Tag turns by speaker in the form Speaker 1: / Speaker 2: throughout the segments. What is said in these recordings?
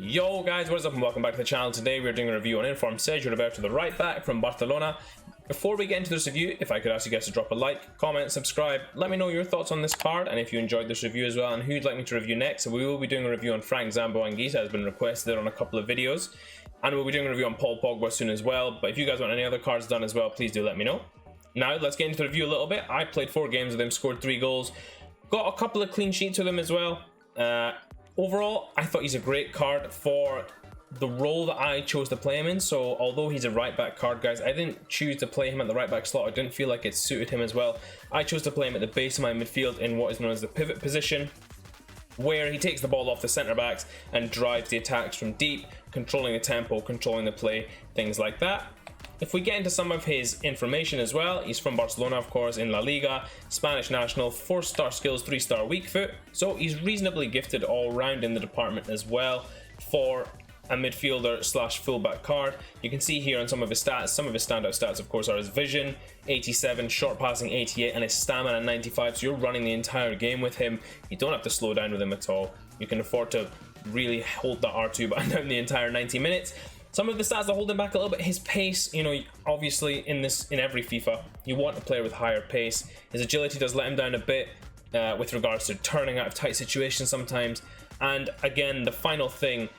Speaker 1: Yo guys, what is up and welcome back to the channel. Today we're doing a review on informed Sergio Roberto, the right back from Barcelona. Before we get into this review, if I could ask you guys to drop a like, comment, subscribe, let me know your thoughts on this card and if you enjoyed this review as well and who you'd like me to review next. So we will be doing a review on Frank Zambo Anguissa, has been requested on a couple of videos, and we'll be doing a review on Paul Pogba soon as well. But if you guys want any other cards done as well, please do let me know. Now let's get into the review a little bit. I played 4 games with him, scored 3 goals, got a couple of clean sheets with him as well. Overall, I thought he's a great card for the role that I chose to play him in. So although he's a right back card, guys, I didn't choose to play him at the right back slot. I didn't feel like it suited him as well. I chose to play him at the base of my midfield in what is known as the pivot position, where he takes the ball off the centre backs and drives the attacks from deep, controlling the tempo, controlling the play, things like that. If we get into some of his information as well, he's from Barcelona, of course, in La Liga, Spanish national, 4-star skills, 3-star weak foot. So he's reasonably gifted all round in the department as well for a midfielder slash fullback card. You can see here on some of his stats, some of his standout stats, of course, are his vision, 87, short passing, 88, and his stamina, 95. So you're running the entire game with him. You don't have to slow down with him at all. You can afford to really hold the R2 button down the entire 90 minutes. Some of the stats that hold him back a little bit, his pace, you know, obviously in every FIFA, you want a player with higher pace. His agility does let him down a bit with regards to turning out of tight situations sometimes. And again, the final thing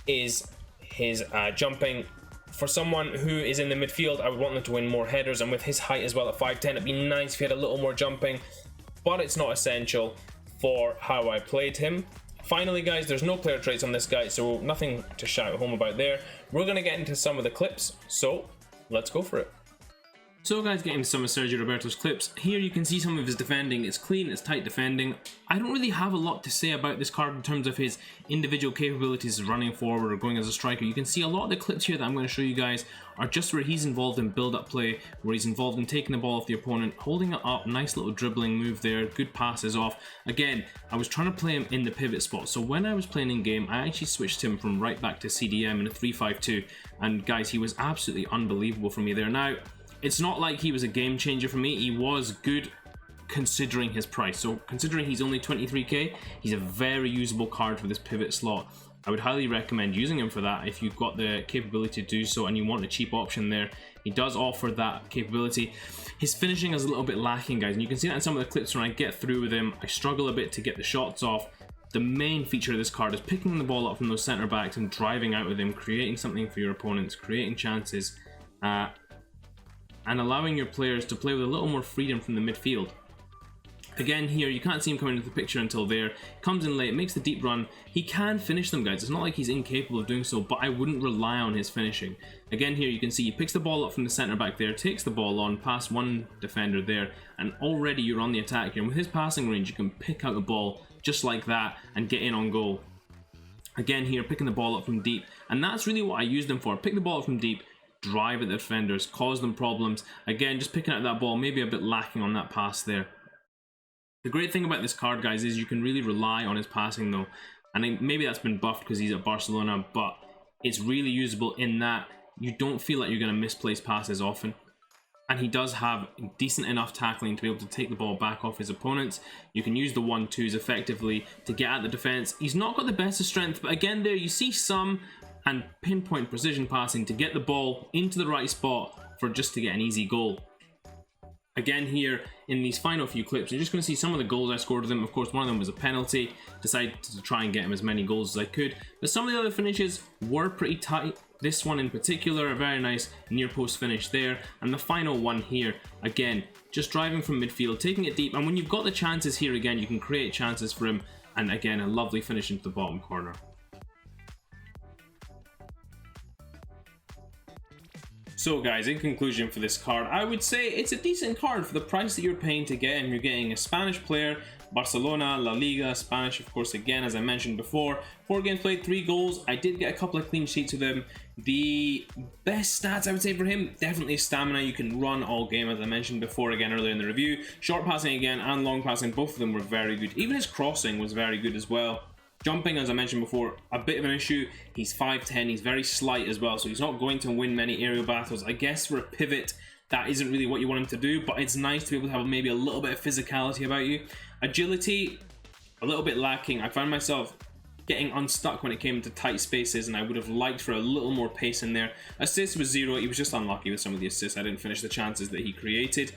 Speaker 1: is his jumping. For someone who is in the midfield, I would want them to win more headers, and with his height as well at 5'10", it'd be nice if he had a little more jumping, but it's not essential for how I played him. Finally, guys, there's no player traits on this guy, so nothing to shout home about there. We're going to get into some of the clips, so let's go for it. So guys, getting into some of Sergio Roberto's clips. Here you can see some of his defending. It's clean, it's tight defending. I don't really have a lot to say about this card in terms of his individual capabilities running forward or going as a striker. You can see a lot of the clips here that I'm going to show you guys are just where he's involved in build-up play, where he's involved in taking the ball off the opponent, holding it up, nice little dribbling move there, good passes off. Again, I was trying to play him in the pivot spot, so when I was playing in game, I actually switched him from right back to CDM in a 3-5-2, and guys, he was absolutely unbelievable for me there. Now, it's not like he was a game changer for me. He was good considering his price. So considering he's only 23k, he's a very usable card for this pivot slot. I would highly recommend using him for that if you've got the capability to do so and you want a cheap option there. He does offer that capability. His finishing is a little bit lacking, guys, and you can see that in some of the clips when I get through with him. I struggle a bit to get the shots off. The main feature of this card is picking the ball up from those centre backs and driving out with him, creating something for your opponents, creating chances, and allowing your players to play with a little more freedom from the midfield. Again, here you can't see him coming into the picture until there. Comes in late, makes the deep run. He can finish them, guys. It's not like he's incapable of doing so, but I wouldn't rely on his finishing. Again, here you can see he picks the ball up from the centre back there, takes the ball on past one defender there, and already you're on the attack here. And with his passing range, you can pick out the ball just like that and get in on goal. Again, here picking the ball up from deep, and that's really what I used him for. Pick the ball up from deep, drive at the defenders, cause them problems. Again, just picking out that ball, maybe a bit lacking on that pass there. The great thing about this card, guys, is you can really rely on his passing though. And maybe that's been buffed because he's at Barcelona, but it's really usable in that you don't feel like you're going to misplace passes often. And he does have decent enough tackling to be able to take the ball back off his opponents. You can use the 1-2s effectively to get at the defense. He's not got the best of strength, but again there you see some and pinpoint precision passing to get the ball into the right spot for just to get an easy goal. Again, here in these final few clips, you're just going to see some of the goals I scored with him. Of course, one of them was a penalty. Decided to try and get him as many goals as I could. But some of the other finishes were pretty tight. This one in particular, a very nice near post finish there. And the final one here, again, just driving from midfield, taking it deep. And when you've got the chances here again, you can create chances for him. And again, a lovely finish into the bottom corner. So guys, in conclusion for this card, I would say it's a decent card for the price that you're paying to get him. You're getting a Spanish player, Barcelona, La Liga, Spanish of course again as I mentioned before. 4 games played, 3 goals. I did get a couple of clean sheets with him. The best stats I would say for him, definitely stamina. You can run all game as I mentioned before again earlier in the review. Short passing again and long passing, both of them were very good. Even his crossing was very good as well. Jumping, as I mentioned before, a bit of an issue. He's 5'10", he's very slight as well, so he's not going to win many aerial battles. I guess for a pivot, that isn't really what you want him to do, but it's nice to be able to have maybe a little bit of physicality about you. Agility, a little bit lacking. I found myself getting unstuck when it came to tight spaces, and I would have liked for a little more pace in there. Assist was 0. He was just unlucky with some of the assists. I didn't finish the chances that he created.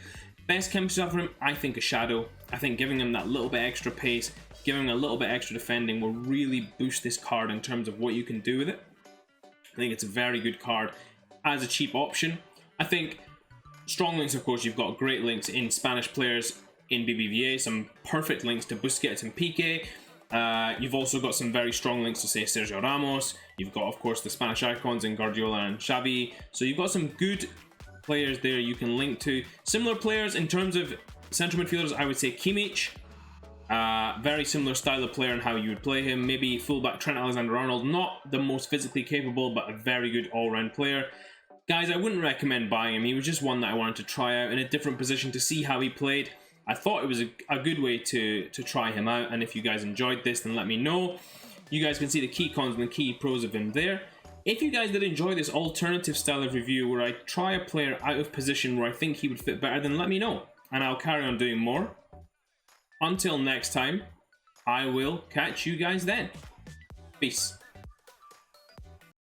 Speaker 1: Best chemistry for him, I think a Shadow. I think giving him that little bit extra pace, giving him a little bit extra defending will really boost this card in terms of what you can do with it. I think it's a very good card as a cheap option. I think strong links, of course, you've got great links in Spanish players in BBVA, some perfect links to Busquets and Piqué. You've also got some very strong links to, say, Sergio Ramos. You've got, of course, the Spanish icons in Guardiola and Xavi. So you've got some good players there you can link to. Similar players in terms of central midfielders, I would say Kimmich. Very similar style of player and how you would play him. Maybe fullback Trent Alexander-Arnold, not the most physically capable, but a very good all-round player. Guys, I wouldn't recommend buying him. He was just one that I wanted to try out in a different position to see how he played. I thought it was a good way to try him out, and if you guys enjoyed this, then let me know. You guys can see the key cons and the key pros of him there. If you guys did enjoy this alternative style of review where I try a player out of position where I think he would fit better, then let me know, and I'll carry on doing more. Until next time, I will catch you guys then. Peace.